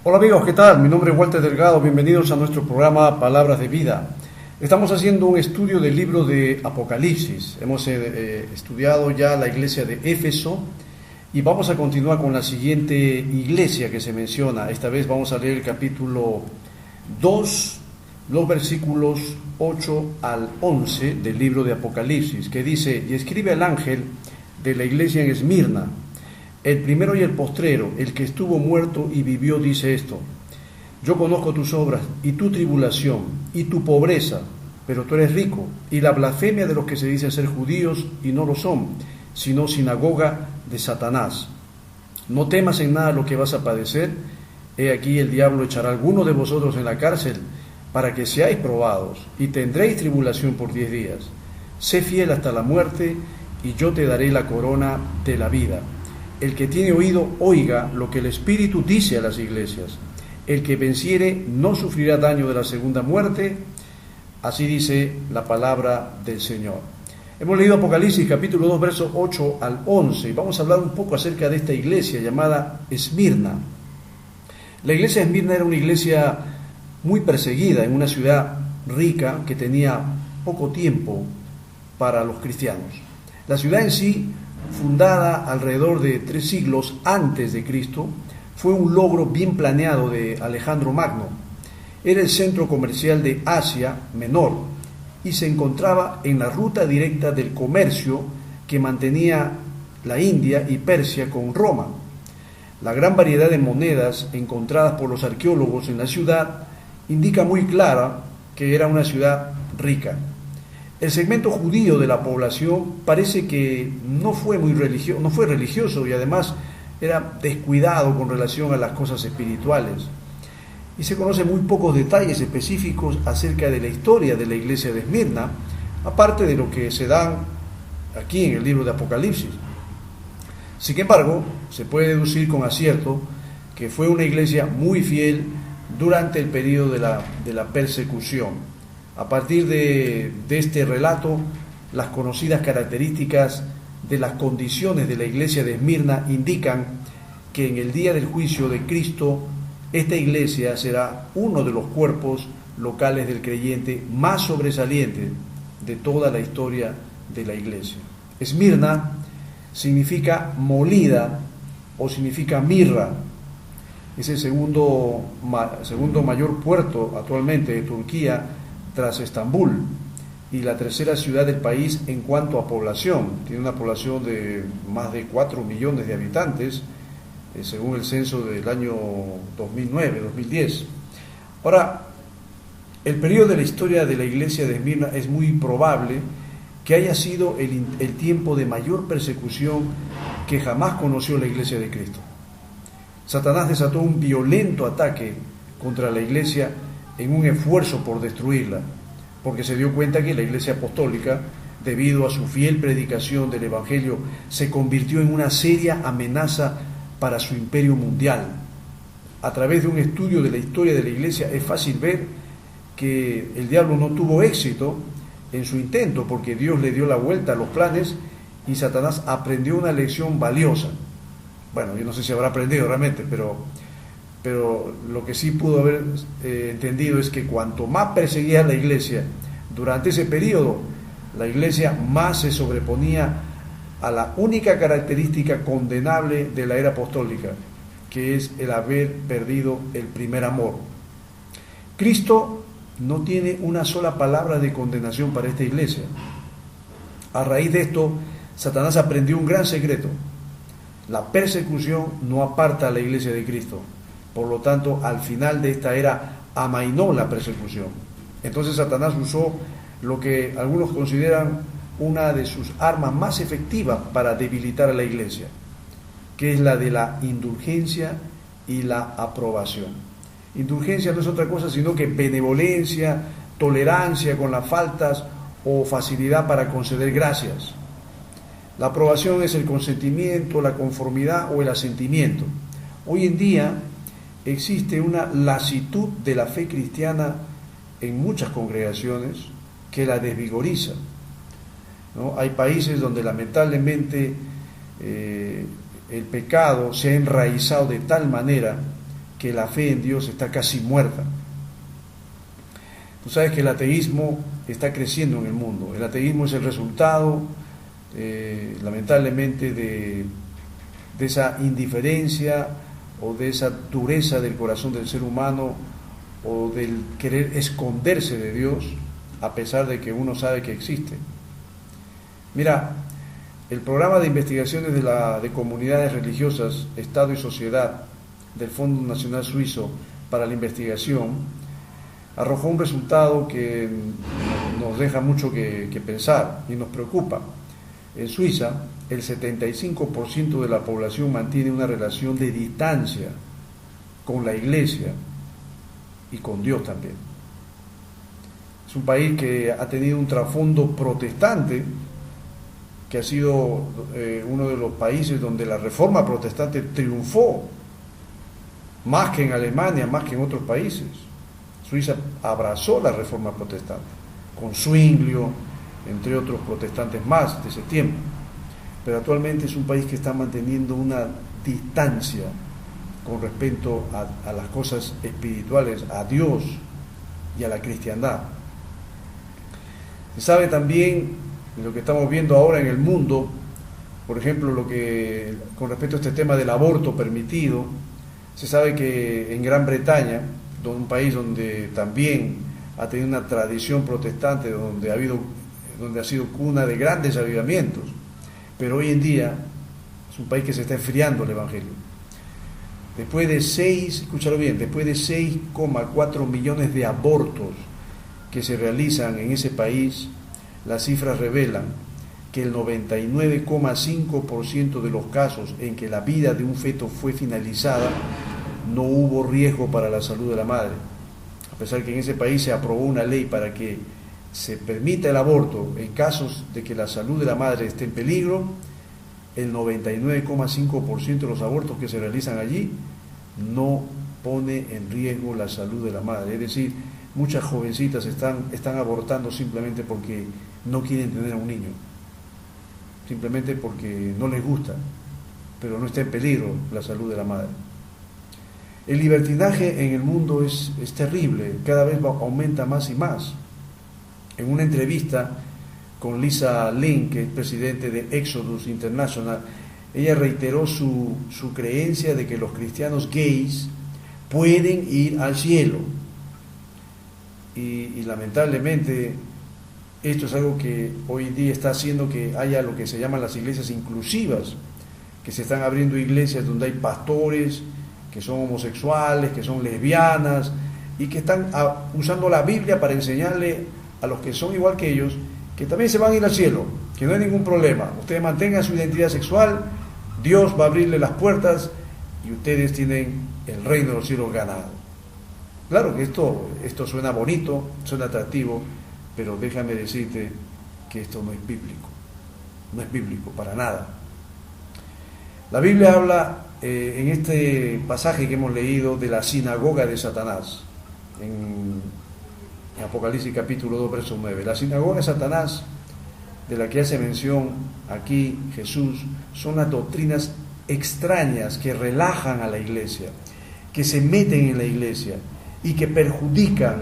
Hola amigos, ¿qué tal? Mi nombre es Walter Delgado, bienvenidos a nuestro programa Palabras de Vida. Estamos haciendo un estudio del libro de Apocalipsis. Hemos estudiado ya la iglesia de Éfeso y vamos a continuar con la siguiente iglesia que se menciona. Esta vez vamos a leer el capítulo 2, los versículos 8 al 11 del libro de Apocalipsis, que dice: y escribe al ángel de la iglesia en Esmirna, el primero y el postrero, el que estuvo muerto y vivió, dice esto: yo conozco tus obras y tu tribulación y tu pobreza, pero tú eres rico, y la blasfemia de los que se dicen ser judíos y no lo son, sino sinagoga de Satanás. No temas en nada lo que vas a padecer. He aquí el diablo echará a alguno de vosotros en la cárcel para que seáis probados, y tendréis tribulación por 10 días. Sé fiel hasta la muerte, y yo te daré la corona de la vida. El que tiene oído, oiga lo que el Espíritu dice a las iglesias. El que venciere no sufrirá daño de la segunda muerte. Así dice la palabra del Señor. Hemos leído Apocalipsis capítulo 2, versos 8 al 11, y vamos a hablar un poco acerca de esta iglesia llamada Esmirna. La iglesia de Esmirna era una iglesia muy perseguida en una ciudad rica que tenía poco tiempo para los cristianos. La ciudad en sí, fundada alrededor de 3 siglos antes de Cristo, fue un logro bien planeado de Alejandro Magno. Era el centro comercial de Asia Menor y se encontraba en la ruta directa del comercio que mantenía la India y Persia con Roma. La gran variedad de monedas encontradas por los arqueólogos en la ciudad indica muy clara que era una ciudad rica. El segmento judío de la población parece que no fue religioso y además era descuidado con relación a las cosas espirituales. Y se conocen muy pocos detalles específicos acerca de la historia de la iglesia de Esmirna, aparte de lo que se dan aquí en el libro de Apocalipsis. Sin embargo, se puede deducir con acierto que fue una iglesia muy fiel durante el periodo de la persecución. A partir de este relato, las conocidas características de las condiciones de la iglesia de Esmirna indican que en el día del juicio de Cristo, esta iglesia será uno de los cuerpos locales del creyente más sobresalientes de toda la historia de la iglesia. Esmirna significa molida o significa mirra. Es el segundo mayor puerto actualmente de Turquía tras Estambul, y la tercera ciudad del país en cuanto a población. Tiene una población de más de 4 millones de habitantes, según el censo del año 2009-2010. Ahora, el periodo de la historia de la iglesia de Esmirna es muy probable que haya sido el tiempo de mayor persecución que jamás conoció la iglesia de Cristo. Satanás desató un violento ataque contra la iglesia en un esfuerzo por destruirla, porque se dio cuenta que la iglesia apostólica, debido a su fiel predicación del evangelio, se convirtió en una seria amenaza para su imperio mundial. A través de un estudio de la historia de la iglesia es fácil ver que el diablo no tuvo éxito en su intento, porque Dios le dio la vuelta a los planes y Satanás aprendió una lección valiosa. Bueno, yo no sé si habrá aprendido realmente, pero lo que sí pudo haber entendido es que cuanto más perseguía a la iglesia durante ese periodo, la iglesia más se sobreponía a la única característica condenable de la era apostólica, que es el haber perdido el primer amor. Cristo no tiene una sola palabra de condenación para esta iglesia. A raíz de esto, Satanás aprendió un gran secreto: la persecución no aparta a la iglesia de Cristo. Por lo tanto, al final de esta era amainó la persecución. Entonces Satanás usó lo que algunos consideran una de sus armas más efectivas para debilitar a la iglesia, que es la de la indulgencia y la aprobación. Indulgencia no es otra cosa sino que benevolencia, tolerancia con las faltas o facilidad para conceder gracias. La aprobación es el consentimiento, la conformidad o el asentimiento. Hoy en día existe una lasitud de la fe cristiana en muchas congregaciones que la desvigoriza, ¿no? Hay países donde lamentablemente el pecado se ha enraizado de tal manera que que la fe en Dios está casi muerta. Tú sabes que el ateísmo está creciendo en el mundo. El ateísmo es el resultado, lamentablemente, de esa indiferencia o de esa dureza del corazón del ser humano, o del querer esconderse de Dios a pesar de que uno sabe que existe. Mira, el programa de investigaciones de comunidades religiosas, Estado y Sociedad del Fondo Nacional Suizo para la Investigación arrojó un resultado que nos deja mucho que pensar y nos preocupa. En Suiza, el 75% de la población mantiene una relación de distancia con la Iglesia y con Dios también. Es un país que ha tenido un trasfondo protestante, que ha sido uno de los países donde la reforma protestante triunfó, más que en Alemania, más que en otros países. Suiza abrazó la reforma protestante, con Zwinglio, entre otros protestantes más de ese tiempo. Pero actualmente es un país que está manteniendo una distancia con respecto a las cosas espirituales, a Dios y a la cristiandad. Se sabe también lo que estamos viendo ahora en el mundo, por ejemplo, con respecto a este tema del aborto permitido. Se sabe que en Gran Bretaña, un país donde también ha tenido una tradición protestante, donde ha sido cuna de grandes avivamientos, pero hoy en día es un país que se está enfriando el Evangelio. Después de 6,4 millones de abortos que se realizan en ese país, las cifras revelan que el 99,5% de los casos en que la vida de un feto fue finalizada no hubo riesgo para la salud de la madre. A pesar que en ese país se aprobó una ley para que se permita el aborto en casos de que la salud de la madre esté en peligro, el 99,5% de los abortos que se realizan allí no pone en riesgo la salud de la madre. Es decir, muchas jovencitas están abortando simplemente porque no quieren tener a un niño, simplemente porque no les gusta, pero no está en peligro la salud de la madre. El libertinaje en el mundo es terrible, cada vez aumenta más y más. En una entrevista con Lisa Lin, que es presidente de Exodus International, ella reiteró su creencia de que los cristianos gays pueden ir al cielo. Y lamentablemente esto es algo que hoy día está haciendo que haya lo que se llaman las iglesias inclusivas, que se están abriendo iglesias donde hay pastores que son homosexuales, que son lesbianas, y que están usando la Biblia para enseñarle a los que son igual que ellos, que también se van a ir al cielo, que no hay ningún problema. Ustedes mantengan su identidad sexual, Dios va a abrirle las puertas y ustedes tienen el reino de los cielos ganado. Claro que esto suena bonito, suena atractivo, pero déjame decirte que esto no es bíblico. No es bíblico para nada. La Biblia habla en este pasaje que hemos leído de la sinagoga de Satanás, en Apocalipsis capítulo 2, verso 9. La sinagoga de Satanás, de la que hace mención aquí Jesús, son las doctrinas extrañas que relajan a la iglesia, que se meten en la iglesia y que perjudican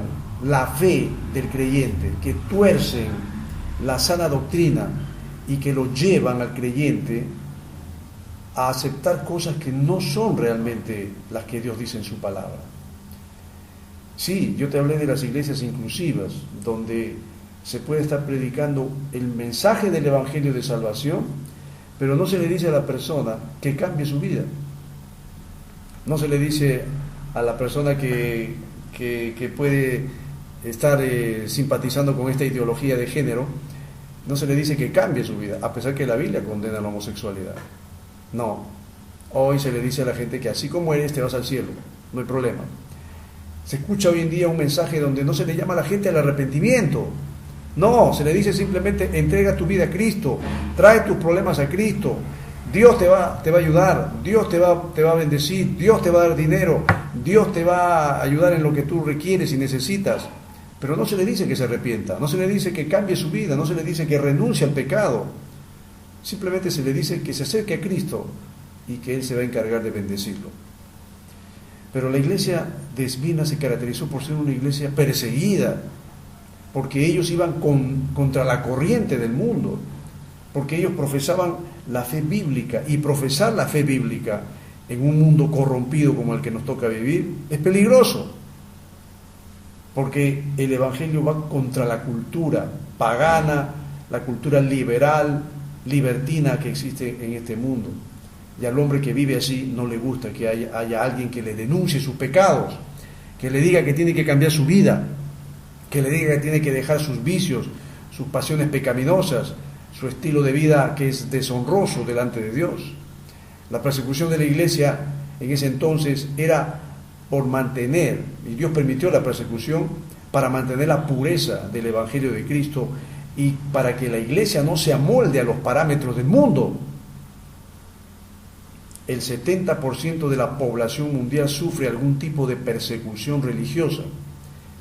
la fe del creyente, que tuercen la sana doctrina y que lo llevan al creyente a aceptar cosas que no son realmente las que Dios dice en su palabra. Sí, yo te hablé de las iglesias inclusivas, donde se puede estar predicando el mensaje del Evangelio de salvación, pero no se le dice a la persona que cambie su vida. No se le dice a la persona que puede estar simpatizando con esta ideología de género, no se le dice que cambie su vida, a pesar que la Biblia condena la homosexualidad. No, hoy se le dice a la gente que así como eres te vas al cielo, no hay problema. Se escucha hoy en día un mensaje donde no se le llama a la gente al arrepentimiento. No, se le dice simplemente entrega tu vida a Cristo, trae tus problemas a Cristo, Dios te va a ayudar, Dios te va a bendecir, Dios te va a dar dinero, Dios te va a ayudar en lo que tú requieres y necesitas. Pero no se le dice que se arrepienta, no se le dice que cambie su vida, no se le dice que renuncie al pecado. Simplemente se le dice que se acerque a Cristo y que Él se va a encargar de bendecirlo. Pero la iglesia de Esmirna se caracterizó por ser una iglesia perseguida, porque ellos iban contra la corriente del mundo, porque ellos profesaban la fe bíblica, y profesar la fe bíblica en un mundo corrompido como el que nos toca vivir es peligroso, porque el evangelio va contra la cultura pagana, la cultura liberal, libertina que existe en este mundo. Y al hombre que vive así no le gusta que haya alguien que le denuncie sus pecados, que le diga que tiene que cambiar su vida, que le diga que tiene que dejar sus vicios, sus pasiones pecaminosas, su estilo de vida que es deshonroso delante de Dios. La persecución de la iglesia en ese entonces era por mantener, y Dios permitió la persecución para mantener la pureza del Evangelio de Cristo y para que la iglesia no se amolde a los parámetros del mundo. El 70% de la población mundial sufre algún tipo de persecución religiosa,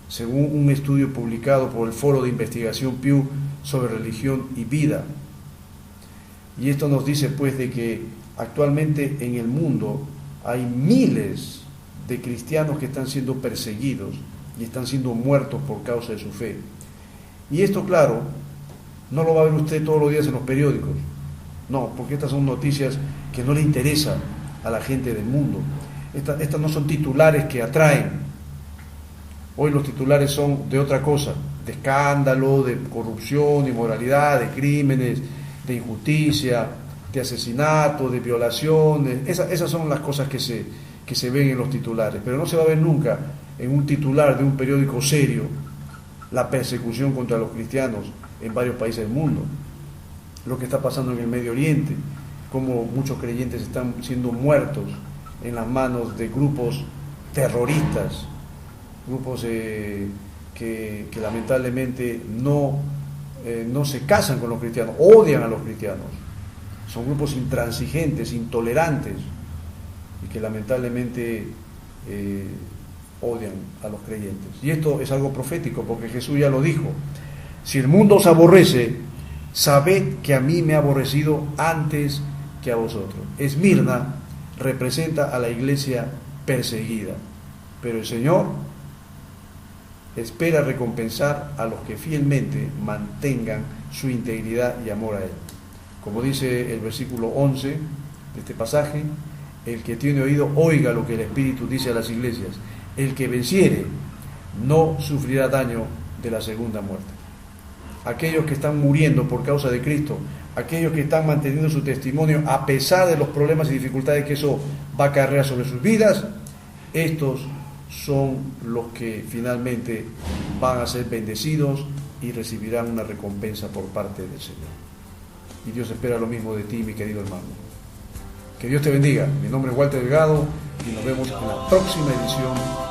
según un estudio publicado por el Foro de Investigación Pew sobre Religión y Vida. Y esto nos dice pues de que actualmente en el mundo hay miles de cristianos que están siendo perseguidos y están siendo muertos por causa de su fe. Y esto, claro, no lo va a ver usted todos los días en los periódicos. No, porque estas son noticias que no le interesan a la gente del mundo. Estas no son titulares que atraen. Hoy los titulares son de otra cosa, de escándalo, de corrupción, inmoralidad, de crímenes, de injusticia, de asesinato, de violaciones. Esas son las cosas que se ven en los titulares, pero no se va a ver nunca en un titular de un periódico serio la persecución contra los cristianos en varios países del mundo, lo que está pasando en el Medio Oriente, cómo muchos creyentes están siendo muertos en las manos de grupos terroristas, grupos que lamentablemente no se casan con los cristianos, odian a los cristianos, son grupos intransigentes, intolerantes, y que lamentablemente odian a los creyentes. Y esto es algo profético, porque Jesús ya lo dijo: si el mundo os aborrece, sabed que a mí me ha aborrecido antes que a vosotros. Esmirna representa a la iglesia perseguida, pero el Señor espera recompensar a los que fielmente mantengan su integridad y amor a Él. Como dice el versículo 11 de este pasaje: el que tiene oído, oiga lo que el Espíritu dice a las iglesias. El que venciere no sufrirá daño de la segunda muerte. Aquellos que están muriendo por causa de Cristo, aquellos que están manteniendo su testimonio a pesar de los problemas y dificultades que eso va a acarrear sobre sus vidas, estos son los que finalmente van a ser bendecidos y recibirán una recompensa por parte del Señor. Y Dios espera lo mismo de ti, mi querido hermano. Que Dios te bendiga. Mi nombre es Walter Delgado y nos vemos en la próxima edición